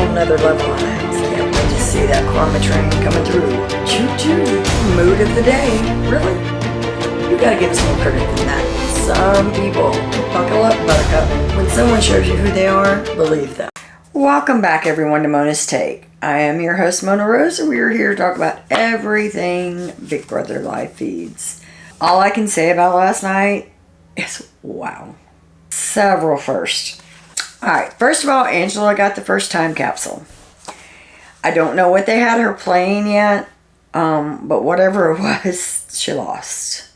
whole nother level on that. So yeah, we just see that karma train coming through. Choo-choo. Mood of the day. Really? You gotta give us more credit than that. Some people, buckle up, buttercup. When someone shows you who they are, believe them. Welcome back, everyone, to Mona's Take. I am your host, Mona Rose, and we are here to talk about everything Big Brother live feeds. All I can say about last night is wow. Several firsts. Alright, first of all, Angela got the first time capsule. I don't know what they had her playing yet, but whatever it was, she lost.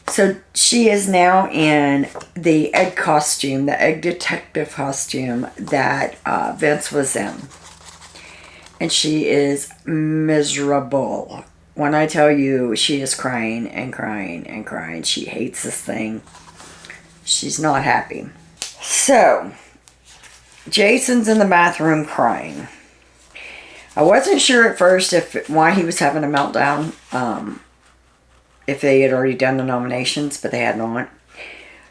So she is now in the egg costume, the egg detective costume that Vince was in. And she is miserable. When I tell you, she is crying and crying and crying. She hates this thing. She's not happy. So, Jason's in the bathroom crying. I wasn't sure at first why he was having a meltdown. If they had already done the nominations, but they had not.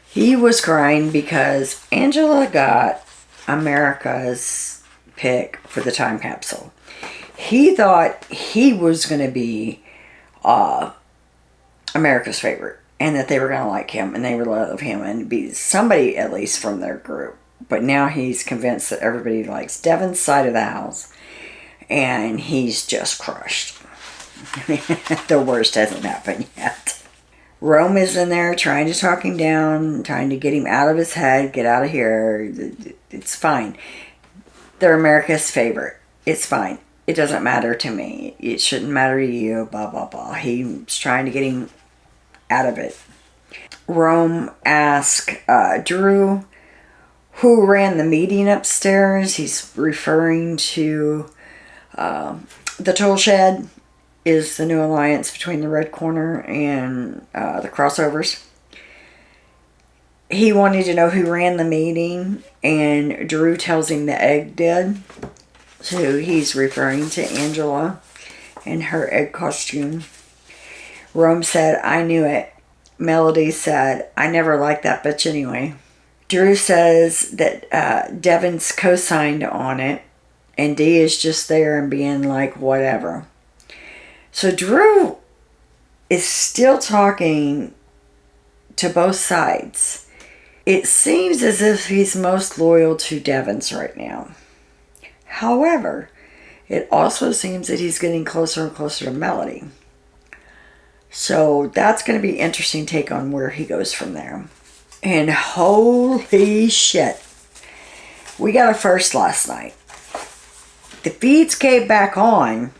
He was crying because Angela got America's pick for the time capsule. He thought he was going to be America's favorite, and that they were going to like him, and they would love him, and be somebody at least from their group. But now he's convinced that everybody likes Devin's side of the house, and he's just crushed. The worst hasn't happened yet. Rome is in there trying to talk him down, trying to get him out of his head, get out of here. It's fine. They're America's favorite. It's fine. It doesn't matter to me. It shouldn't matter to you, blah, blah, blah. He's trying to get him out of it. Rome asked Drew who ran the meeting upstairs. He's referring to the tool shed. Is the new alliance between the Red Corner and the Crossovers. He wanted to know who ran the meeting, and Drew tells him the egg did. So he's referring to Angela and her egg costume. Rome said, I knew it. Melody said, I never liked that bitch anyway. Drew says that Devin's co-signed on it, and Dee is just there and being like, whatever. So Drew is still talking to both sides. It seems as if he's most loyal to Devin's right now. However, it also seems that he's getting closer and closer to Melody. So that's going to be an interesting take on where he goes from there. And holy shit, we got a first last night. The feeds came back on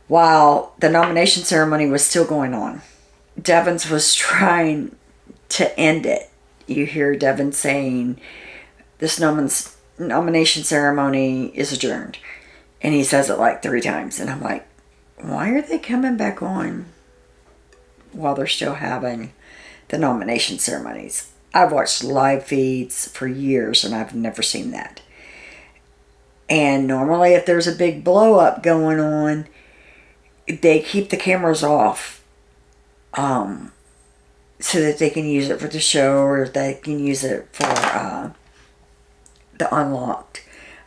while the nomination ceremony was still going on. Devins was trying to end it. You hear Devin saying, this nomination ceremony is adjourned. And he says it like 3 times. And I'm like, why are they coming back on while they're still having the nomination ceremonies? I've watched live feeds for years and I've never seen that. And normally if there's a big blow up going on, they keep the cameras off so that they can use it for the show, or they can use it for the Unlocked.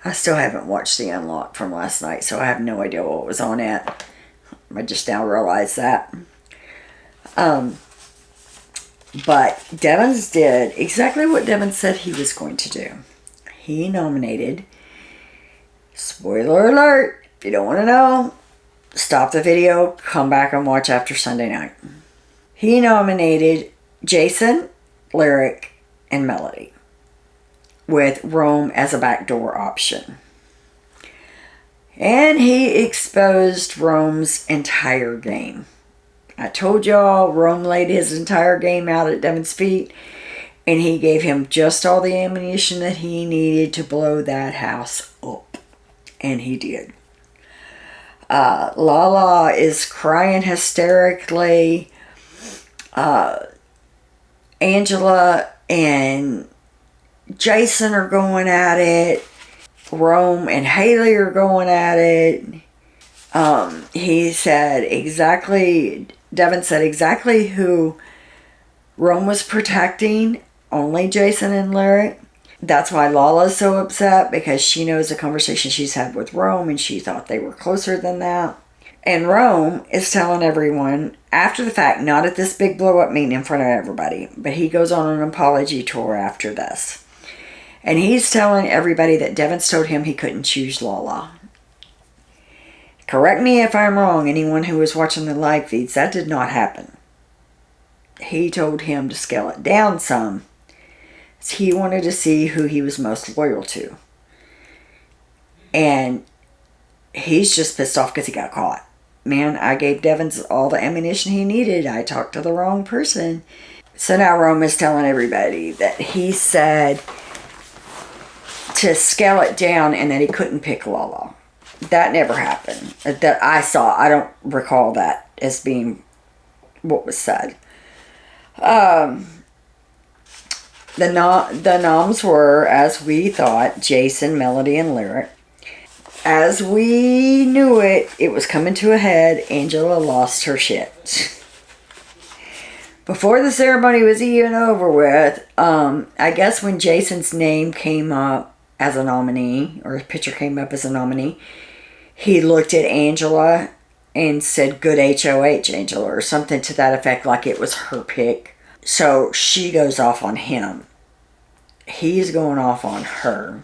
I still haven't watched the Unlocked from last night, so I have no idea what was on it. I just now realized that. But Devins did exactly what Devin said he was going to do. He nominated, spoiler alert, if you don't want to know, stop the video, come back and watch after Sunday night. He nominated Jason, Lyric, and Melody, with Rome as a backdoor option. And he exposed Rome's entire game. I told y'all, Rome laid his entire game out at Devin's feet, and he gave him just all the ammunition that he needed to blow that house up. And he did. Lala is crying hysterically. Angela and Jason are going at it. Rome and Haley are going at it. He said exactly, Devin said exactly who Rome was protecting, only Jason and Lyric. That's why Lala's so upset, because she knows the conversation she's had with Rome and she thought they were closer than that. And Rome is telling everyone after the fact, not at this big blow up meeting in front of everybody, but he goes on an apology tour after this. And he's telling everybody that Devon's told him he couldn't choose Lala. Correct me if I'm wrong, anyone who was watching the live feeds, that did not happen. He told him to scale it down some. He wanted to see who he was most loyal to. And he's just pissed off because he got caught. Man, I gave Devon's all the ammunition he needed. I talked to the wrong person. So now Rome is telling everybody that he said to scale it down and that he couldn't pick Lala. That never happened. That I saw. I don't recall that as being what was said. The noms were, as we thought, Jason, Melody, and Lyric. As we knew it, it was coming to a head. Angela lost her shit. Before the ceremony was even over with, I guess when Jason's name came up as a nominee, or his picture came up as a nominee, he looked at Angela and said, "Good HOH, Angela," or something to that effect, like it was her pick. So she goes off on him. He's going off on her.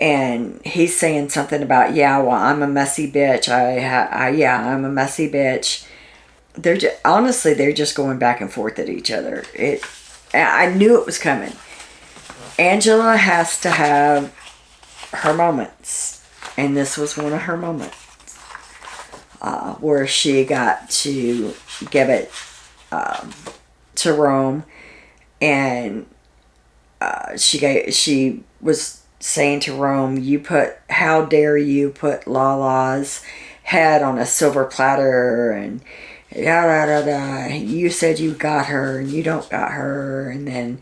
And he's saying something about, yeah, well, I'm a messy bitch. I'm a messy bitch. Honestly, they're just going back and forth at each other. I knew it was coming. Angela has to have her moments. And this was one of her moments. Where she got to give it to Rome. And she was saying to Rome, how dare you put Lala's head on a silver platter, and da da da da. You said you got her and you don't got her. And then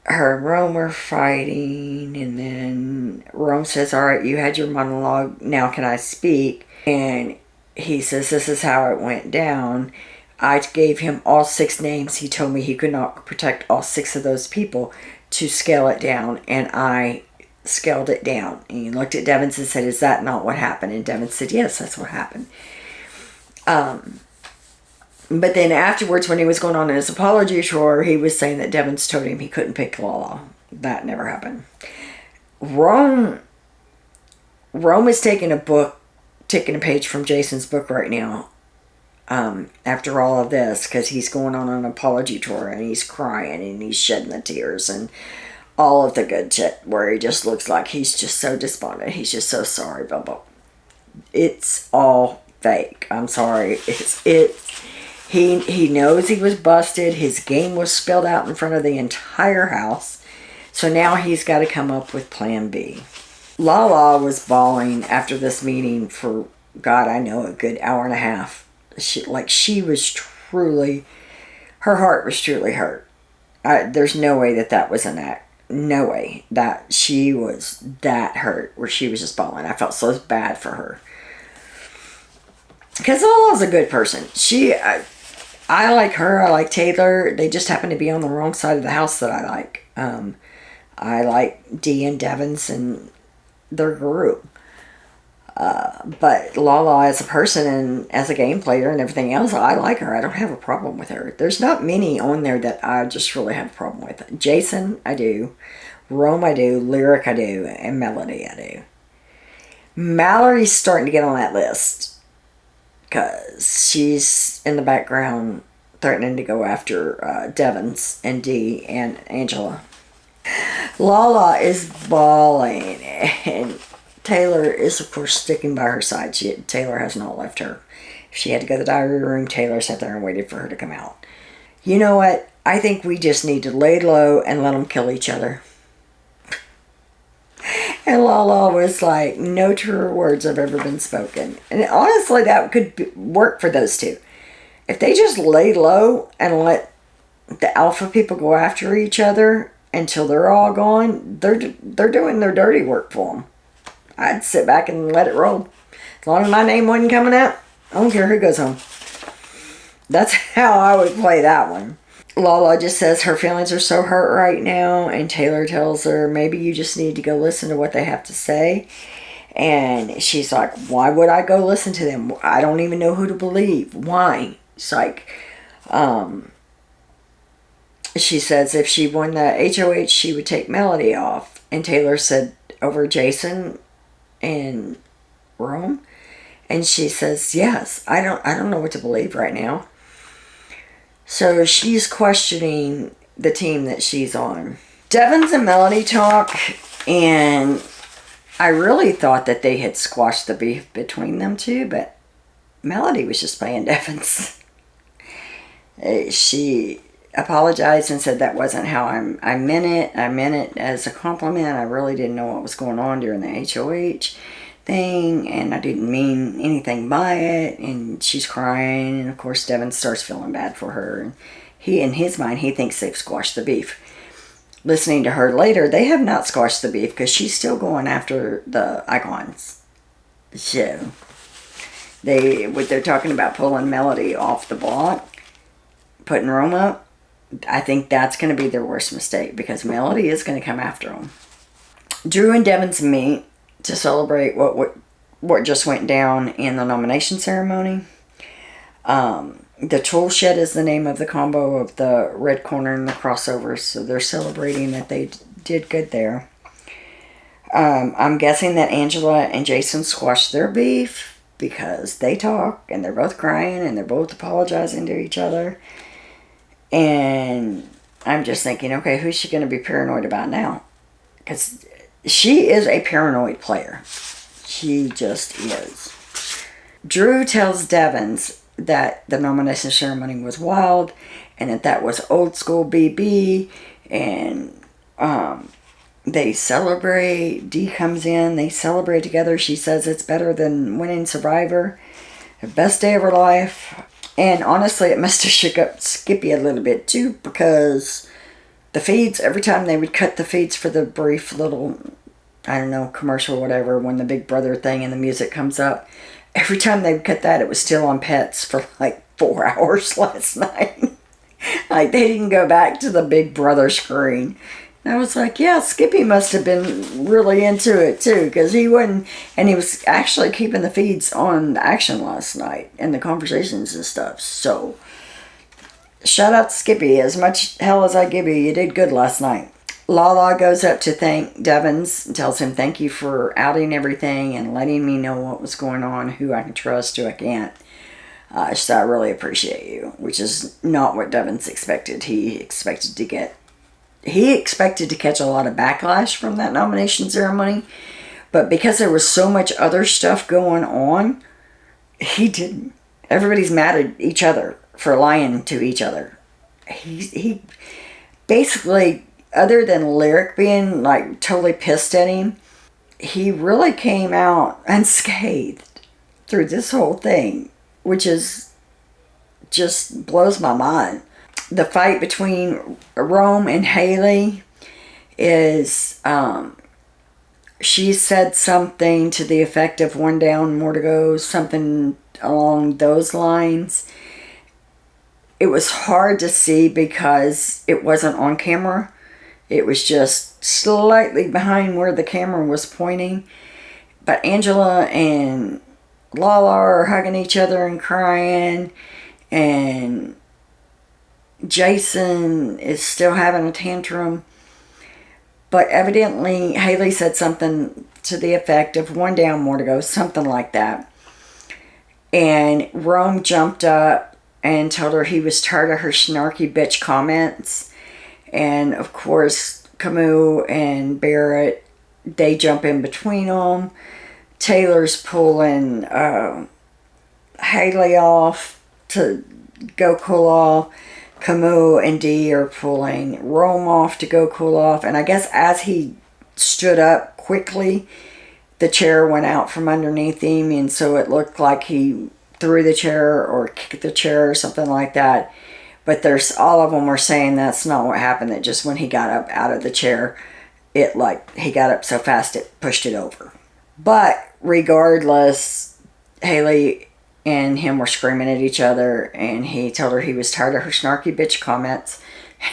her and Rome are fighting, and then Rome says, all right, you had your monologue, now can I speak? And he says, this is how it went down. I gave him all 6 names. He told me he could not protect all 6 of those people to scale it down, and I scaled it down. And he looked at Devon and said, is that not what happened? And Devon said, yes, that's what happened. But then afterwards, when he was going on his apology tour, he was saying that Devon's told him he couldn't pick Lala. That never happened. Rome is taking a page from Jason's book right now. After all of this, because he's going on an apology tour and he's crying and he's shedding the tears and all of the good shit, where he just looks like he's just so despondent. He's just so sorry, blah, blah. It's all fake. I'm sorry. He knows he was busted. His game was spilled out in front of the entire house. So now he's got to come up with plan B. Lala was bawling after this meeting for, God, I know, a good hour and a half. She was truly, her heart was truly hurt. There's no way that was an act. No way that she was that hurt where she was just bawling. I felt so bad for her. Because Lala's a good person. I like her. I like Taylor. They just happen to be on the wrong side of the house that I like. I like Dee and Devon's and their group. But Lala as a person and as a game player and everything else, I like her. I don't have a problem with her. There's not many on there that I just really have a problem with. Jason, I do. Rome, I do. Lyric, I do. And Melody, I do. Mallory's starting to get on that list, because she's in the background threatening to go after Devon's and Dee and Angela. Lala is bawling, and Taylor is, of course, sticking by her side. Taylor has not left her. If she had to go to the diary room, Taylor sat there and waited for her to come out. You know what? I think we just need to lay low and let them kill each other. And Lala was like, no truer words have ever been spoken. And honestly, that could work for those two. If they just lay low and let the alpha people go after each other until they're all gone, they're doing their dirty work for them. I'd sit back and let it roll. As long as my name wasn't coming out, I don't care who goes home. That's how I would play that one. Lala just says her feelings are so hurt right now, and Taylor tells her maybe you just need to go listen to what they have to say. And she's like, why would I go listen to them? I don't even know who to believe. Why? It's like, she says if she won the HOH, she would take Melody off. And Taylor said, over Jason and Rome? And she says, yes, I don't know what to believe right now. So she's questioning the team that she's on. Devon's and Melody talk, and I really thought that they had squashed the beef between them two, but Melody was just playing Devon's. She apologized and said that wasn't how I meant it. I meant it as a compliment. I really didn't know what was going on during the HOH thing, and I didn't mean anything by it. And she's crying, and of course Devon starts feeling bad for her, and he, in his mind, he thinks they've squashed the beef. Listening to her later, they have not squashed the beef because she's still going after the icons. So they're talking about pulling Melody off the block, putting Rome up. I think that's going to be their worst mistake because Melody is going to come after them. Drew and Devon's meet to celebrate what just went down in the nomination ceremony. The Tool Shed is the name of the combo of the Red Corner and the Crossovers, so they're celebrating that they did good there. I'm guessing that Angela and Jason squashed their beef because they talk and they're both crying and they're both apologizing to each other. And I'm just thinking, okay, who's she going to be paranoid about now? Because she is a paranoid player. She just is. Drew tells Devons that the nomination ceremony was wild and that was old school BB, and they celebrate. Dee comes in, they celebrate together. She says it's better than winning Survivor. The best day of her life. And honestly, it must have shook up Skippy a little bit too, because the feeds, every time they would cut the feeds for the brief little, I don't know, commercial or whatever, when the Big Brother thing and the music comes up, every time they would cut that, it was still on Pets for like 4 hours last night. Like, they didn't go back to the Big Brother screen. And I was like, yeah, Skippy must have been really into it too, because he wouldn't, and he was actually keeping the feeds on action last night and the conversations and stuff. So, shout out to Skippy. As much hell as I give you, you did good last night. Lala goes up to thank Devons and tells him thank you for outing everything and letting me know what was going on, who I can trust, who I can't. So I really appreciate you, which is not what Devons expected. He expected to catch a lot of backlash from that nomination ceremony, but because there was so much other stuff going on, he didn't. Everybody's mad at each other for lying to each other. He basically, other than Lyric being like totally pissed at him, he really came out unscathed through this whole thing, which is just blows my mind. The fight between Rome and Haley is, she said something to the effect of one down, more to go, something along those lines. It was hard to see because it wasn't on camera. It was just slightly behind where the camera was pointing. But Angela and Lala are hugging each other and crying, and Jason is still having a tantrum. But evidently Haley said something to the effect of one down, more to go, something like that. And Rome jumped up and told her he was tired of her snarky bitch comments. And of course, Camus and Barrett, they jump in between them. Taylor's pulling Haley off to go cool off. Camus and Dee are pulling Rome off to go cool off. And I guess as he stood up quickly, the chair went out from underneath him. And so it looked like he threw the chair or kicked the chair or something like that. But there's all of them were saying that's not what happened. That just when he got up out of the chair, it like he got up so fast it pushed it over. But regardless, Haley and him were screaming at each other, and he told her he was tired of her snarky bitch comments,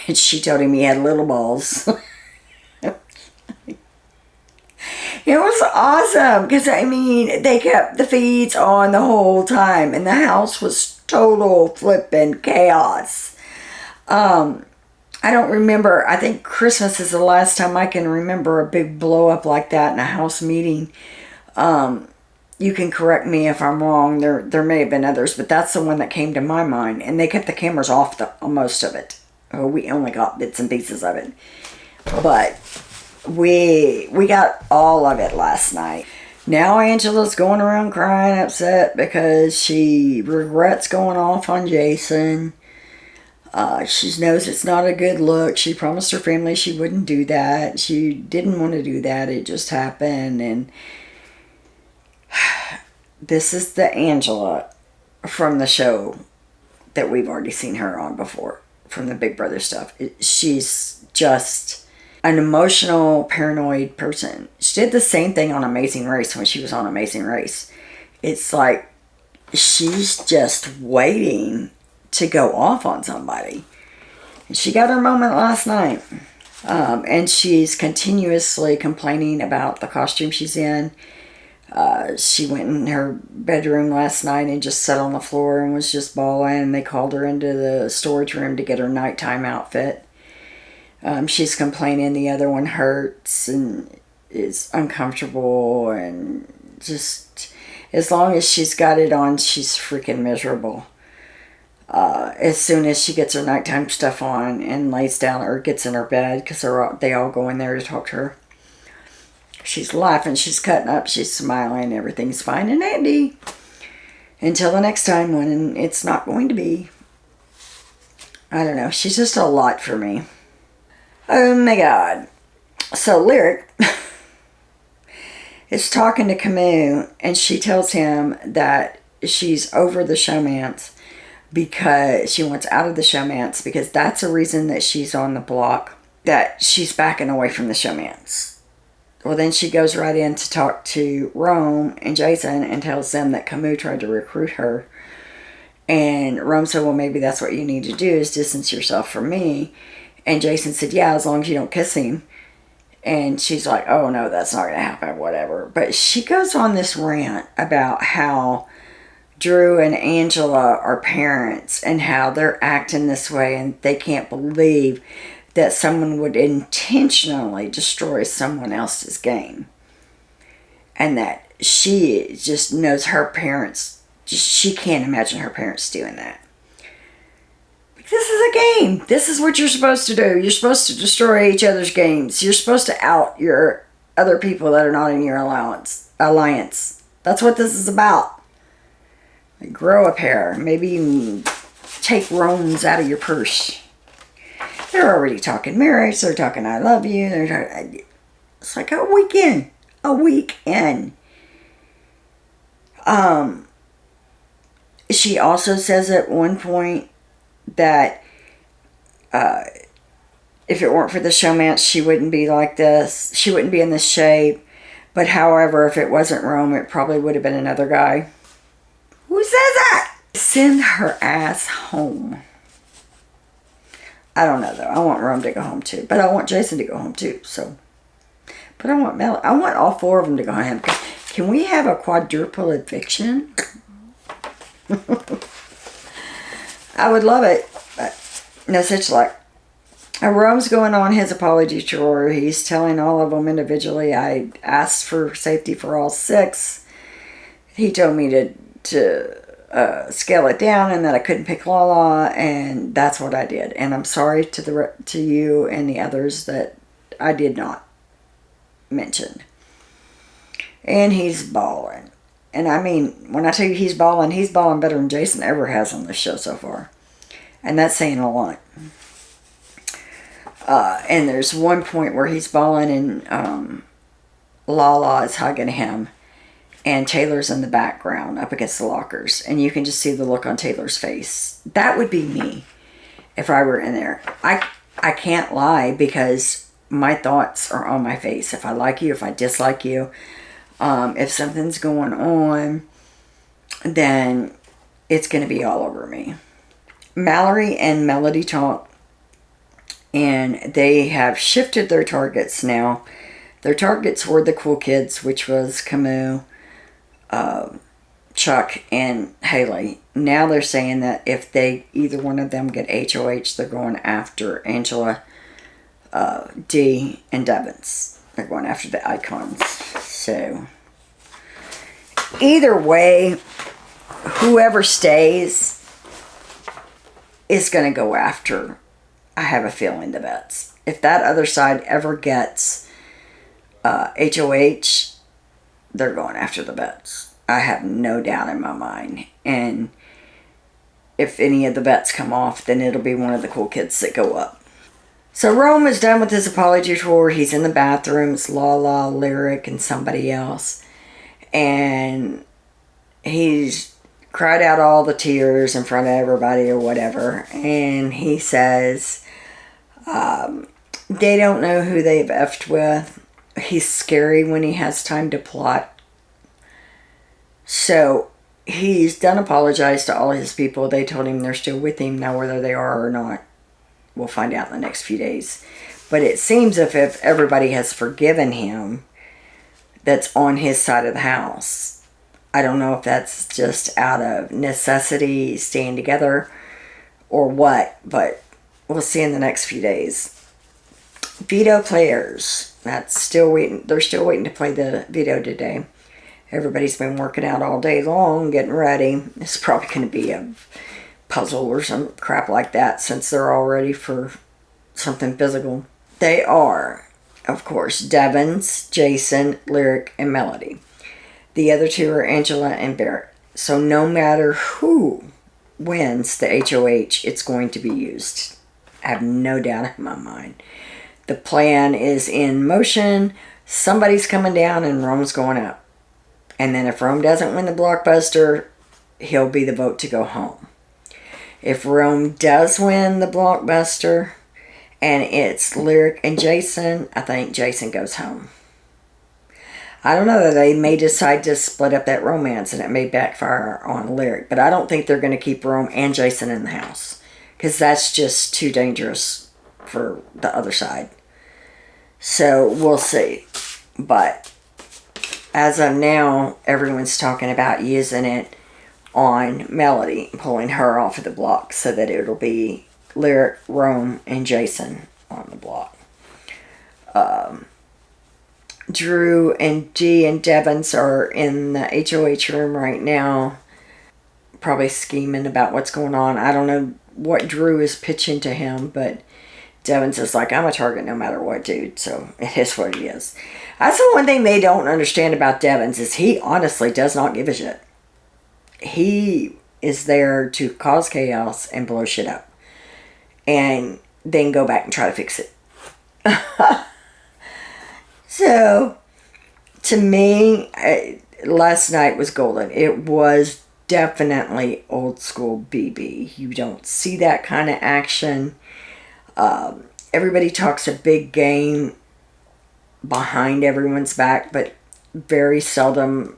and she told him he had little balls. It was awesome because, I mean, they kept the feeds on the whole time, and the house was total flipping chaos. I don't remember. I think Christmas is the last time I can remember a big blow up like that in a house meeting. You can correct me if I'm wrong. There may have been others, but that's the one that came to my mind. And they kept the cameras off most of it. Oh, we only got bits and pieces of it. But we got all of it last night. Now Angela's going around crying, upset because she regrets going off on Jason. She knows it's not a good look. She promised her family she wouldn't do that. She didn't want to do that. It just happened. And this is the Angela from the show that we've already seen her on before, from the Big Brother stuff. She's just an emotional, paranoid person. She did the same thing on Amazing Race when she was on Amazing Race. It's like she's just waiting to go off on somebody. And she got her moment last night. And she's continuously complaining about the costume she's in. She went in her bedroom last night and just sat on the floor and was just bawling. And they called her into the storage room to get her nighttime outfit. She's complaining the other one hurts and is uncomfortable. And just, as long as she's got it on, she's freaking miserable. As soon as she gets her nighttime stuff on and lays down or gets in her bed, because they all go in there to talk to her, she's laughing, she's cutting up, she's smiling, everything's fine and dandy. Until the next time when it's not going to be. I don't know, she's just a lot for me. Oh my God. So Lyric is talking to Camus, and she tells him that she's over the showmance because she wants out of the showmance, because that's the reason that she's on the block, that she's backing away from the showmance. Well, then she goes right in to talk to Rome and Jason and tells them that Camus tried to recruit her. And Rome said, well, maybe that's what you need to do, is distance yourself from me. And Jason said, yeah, as long as you don't kiss him. And she's like, oh no, that's not going to happen, whatever. But she goes on this rant about how Drew and Angela are parents and how they're acting this way, and they can't believe that someone would intentionally destroy someone else's game. And that she just knows her parents, she can't imagine her parents doing that. This is a game. This is what you're supposed to do. You're supposed to destroy each other's games. You're supposed to out your other people that are not in your alliance. That's what this is about. Grow a pair. Maybe you take Rome's out of your purse. They're already talking marriage. They're talking I love you. It's like a weekend. A weekend. She also says at one point that if it weren't for the showmance, she wouldn't be like this. She wouldn't be in this shape. But however, if it wasn't Rome, it probably would have been another guy. Who says that? Send her ass home. I don't know though. I want Rome to go home too, but I want Jason to go home too. So, but I want I want all four of them to go home. Can we have a quadruple eviction? I would love it, but no such luck. Rome's going on his apology tour. He's telling all of them individually, I asked for safety for all six. He told me to scale it down and that I couldn't pick Lala, and that's what I did. And I'm sorry to you and the others that I did not mention. And he's balling. And I mean, when I tell you he's balling better than Jason ever has on this show so far. And that's saying a lot. And there's one point where he's balling and Lala is hugging him. And Taylor's in the background up against the lockers. And you can just see the look on Taylor's face. That would be me if I were in there. I can't lie because my thoughts are on my face. If I like you, if I dislike you. If something's going on, then it's going to be all over me. Mallory and Melody talk, and they have shifted their targets now. Their targets were the cool kids, which was Camus, Chuck, and Haley. Now they're saying that if either one of them get HOH, they're going after Angela, Dee, and Devins. They're going after the icons. So, either way, whoever stays is going to go after, I have a feeling, the vets. If that other side ever gets HOH, they're going after the vets. I have no doubt in my mind. And if any of the vets come off, then it'll be one of the cool kids that go up. So Rome is done with his apology tour. He's in the bathroom. It's Lala, Lyric, and somebody else. And he's cried out all the tears in front of everybody or whatever. And he says, they don't know who they've effed with. He's scary when he has time to plot. So he's done apologized to all his people. They told him they're still with him. Now whether they are or not, we'll find out in the next few days. But it seems if everybody has forgiven him, that's on his side of the house. I don't know if that's just out of necessity, staying together, or what, but we'll see in the next few days. Veto players. That's still waiting. They're still waiting to play the veto today. Everybody's been working out all day long, getting ready. It's probably going to be a puzzle or some crap like that, since they're all ready for something physical. They are, of course, Devins, Jason, Lyric, and Melody. The other two are Angela and Barrett. So no matter who wins the HOH, it's going to be used. I have no doubt in my mind. The plan is in motion. Somebody's coming down and Rome's going up. And then if Rome doesn't win the blockbuster, he'll be the vote to go home. If Rome does win the blockbuster and it's Lyric and Jason, I think Jason goes home. I don't know that they may decide to split up that romance and it may backfire on Lyric. But I don't think they're going to keep Rome and Jason in the house, because that's just too dangerous for the other side. So we'll see. But as of now, everyone's talking about using it on Melody, pulling her off of the block so that it'll be Lyric, Rome, and Jason on the block. Drew and Dee and Devins are in the HOH room right now, probably scheming about what's going on. I don't know what Drew is pitching to him, but Devins is like, I'm a target no matter what, dude. So it is what it is. That's the one thing they don't understand about Devins, is he honestly does not give a shit. He is there to cause chaos and blow shit up, and then go back and try to fix it. So, to me, last night was golden. It was definitely old school BB. You don't see that kind of action. Everybody talks a big game behind everyone's back, but very seldom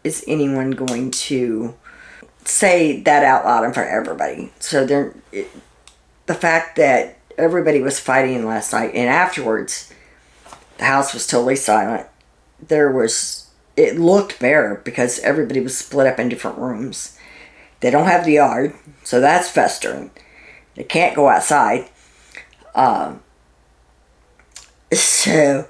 is anyone going to say that out loud in front of everybody. So the fact that everybody was fighting last night, and afterwards the house was totally silent. It looked bare because everybody was split up in different rooms. They don't have the yard, so that's festering. They can't go outside. So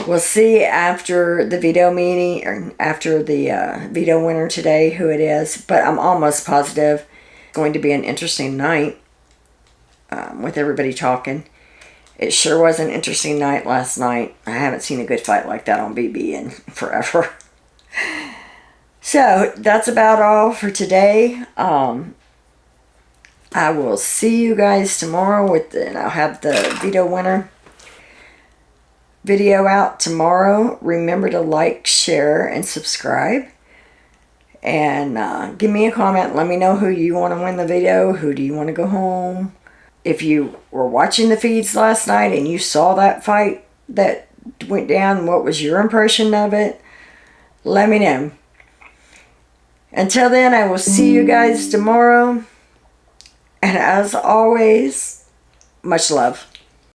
we'll see after the veto meeting, or after the veto winner today, who it is. But I'm almost positive it's going to be an interesting night with everybody talking. It sure was an interesting night last night. I haven't seen a good fight like that on BB in forever. So that's about all for today. I will see you guys tomorrow and I'll have the veto winner video out tomorrow. Remember to like, share, and subscribe. And give me a comment. Let me know who you want to win the veto. Who do you want to go home? If you were watching the feeds last night and you saw that fight that went down, what was your impression of it? Let me know. Until then, I will see you guys tomorrow. And as always, much love.